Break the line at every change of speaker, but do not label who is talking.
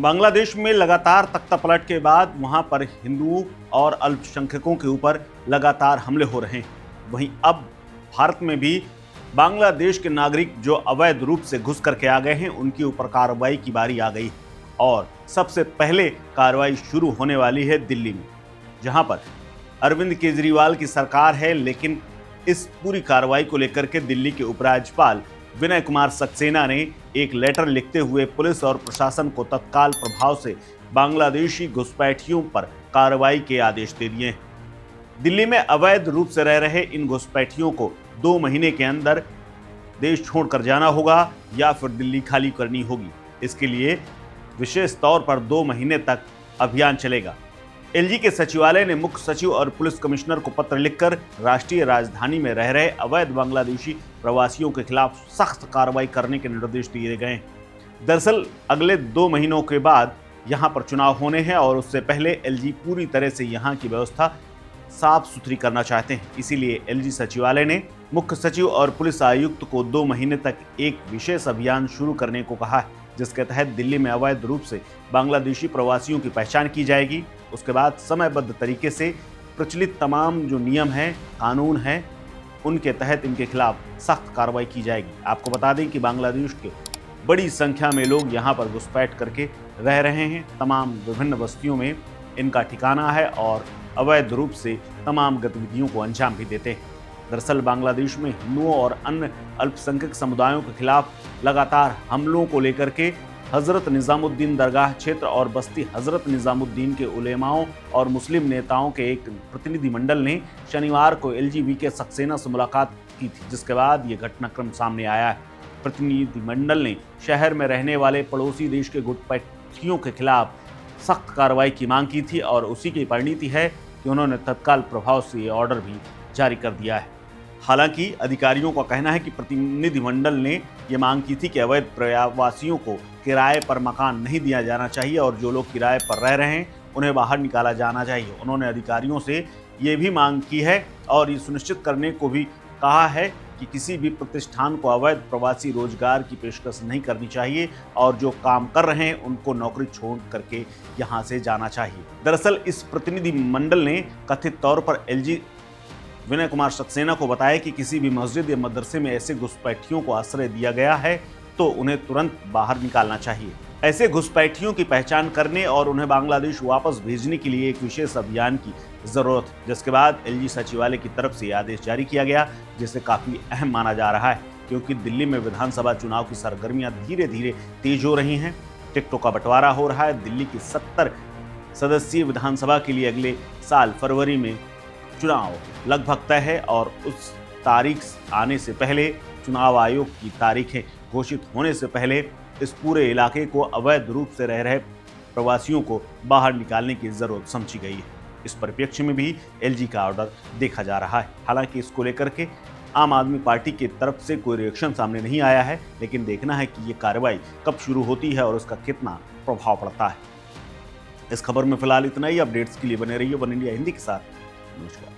बांग्लादेश में लगातार तख्तापलट के बाद वहां पर हिंदुओं और अल्पसंख्यकों के ऊपर लगातार हमले हो रहे हैं। वहीं अब भारत में भी बांग्लादेश के नागरिक जो अवैध रूप से घुस करके आ गए हैं, उनके ऊपर कार्रवाई की बारी आ गई और सबसे पहले कार्रवाई शुरू होने वाली है दिल्ली में, जहां पर अरविंद केजरीवाल की सरकार है। लेकिन इस पूरी कार्रवाई को लेकर के दिल्ली के उपराज्यपाल विनय कुमार सक्सेना ने एक लेटर लिखते हुए पुलिस और प्रशासन को तत्काल प्रभाव से बांग्लादेशी घुसपैठियों पर कार्रवाई के आदेश दे दिए हैं। दिल्ली में अवैध रूप से रह रहे इन घुसपैठियों को 2 महीने के अंदर देश छोड़कर जाना होगा या फिर दिल्ली खाली करनी होगी। इसके लिए विशेष तौर पर 2 महीने तक अभियान चलेगा। एलजी के सचिवालय ने मुख्य सचिव और पुलिस कमिश्नर को पत्र लिखकर राष्ट्रीय राजधानी में रह रहे अवैध बांग्लादेशी प्रवासियों के खिलाफ सख्त कार्रवाई करने के निर्देश दिए गए हैं। दरअसल अगले 2 महीनों के बाद यहां पर चुनाव होने हैं और उससे पहले एलजी पूरी तरह से यहां की व्यवस्था साफ सुथरी करना चाहते हैं। इसीलिए एलजी सचिवालय ने मुख्य सचिव और पुलिस आयुक्त को 2 महीने तक एक विशेष अभियान शुरू करने को कहा है, जिसके तहत दिल्ली में अवैध रूप से बांग्लादेशी प्रवासियों की पहचान की जाएगी। उसके बाद समयबद्ध तरीके से प्रचलित तमाम जो नियम हैं, कानून हैं, उनके तहत इनके खिलाफ सख्त कार्रवाई की जाएगी। आपको बता दें कि बांग्लादेश के बड़ी संख्या में लोग यहाँ पर घुसपैठ करके रह रहे हैं। तमाम विभिन्न बस्तियों में इनका ठिकाना है और अवैध रूप से तमाम गतिविधियों को अंजाम भी देते हैं। दरअसल बांग्लादेश में हिंदुओं और अन्य अल्पसंख्यक समुदायों के खिलाफ लगातार हमलों को लेकर के हजरत निजामुद्दीन दरगाह क्षेत्र और बस्ती हजरत निजामुद्दीन के उलेमाओं और मुस्लिम नेताओं के एक प्रतिनिधिमंडल ने शनिवार को एलजी सक्सेना से मुलाकात की थी, जिसके बाद ये घटनाक्रम सामने आया है। प्रतिनिधिमंडल ने शहर में रहने वाले पड़ोसी देश के घुसपैठियों के खिलाफ सख्त कार्रवाई की मांग की थी और उसी की परिणति है कि उन्होंने तत्काल प्रभाव से ये ऑर्डर भी जारी कर दिया है। हालांकि अधिकारियों का कहना है कि प्रतिनिधिमंडल ने ये मांग की थी कि अवैध प्रवासियों को किराए पर मकान नहीं दिया जाना चाहिए और जो लोग किराए पर रह रहे हैं उन्हें बाहर निकाला जाना चाहिए। उन्होंने अधिकारियों से ये भी मांग की है और ये सुनिश्चित करने को भी कहा है कि किसी भी प्रतिष्ठान को अवैध प्रवासी रोजगार की पेशकश नहीं करनी चाहिए और जो काम कर रहे हैं उनको नौकरी छोड़ करके यहाँ से जाना चाहिए। दरअसल इस प्रतिनिधिमंडल ने कथित तौर पर एलजी विनय कुमार सक्सेना को बताया कि किसी भी मस्जिद या मदरसे में ऐसे घुसपैठियों को आश्रय दिया गया है तो उन्हें तुरंत बाहर निकालना चाहिए। ऐसे घुसपैठियों की पहचान करने और उन्हें बांग्लादेश वापस भेजने के लिए एक विशेष अभियान की जरूरत है, जिसके बाद एलजी सचिवालय की तरफ से आदेश जारी किया गया, जिसे काफी अहम माना जा रहा है क्योंकि दिल्ली में विधानसभा चुनाव की सरगर्मियां धीरे धीरे तेज हो रही हैं। टिकटों का बंटवारा हो रहा है। दिल्ली की 70 सदस्यीय विधानसभा के लिए अगले साल फरवरी में चुनाव लगभग तय है और उस तारीख आने से पहले, चुनाव आयोग की तारीखें घोषित होने से पहले इस पूरे इलाके को अवैध रूप से रह रहे प्रवासियों को बाहर निकालने की जरूरत समझी गई है। इस परिप्रेक्ष्य में भी एलजी का ऑर्डर देखा जा रहा है। हालांकि इसको लेकर के आम आदमी पार्टी की तरफ से कोई रिएक्शन सामने नहीं आया है, लेकिन देखना है कि ये कार्रवाई कब शुरू होती है और उसका कितना प्रभाव पड़ता है। इस खबर में फिलहाल इतना ही। अपडेट्स के लिए बने रहिए वन इंडिया हिंदी के साथ। नमस्कार।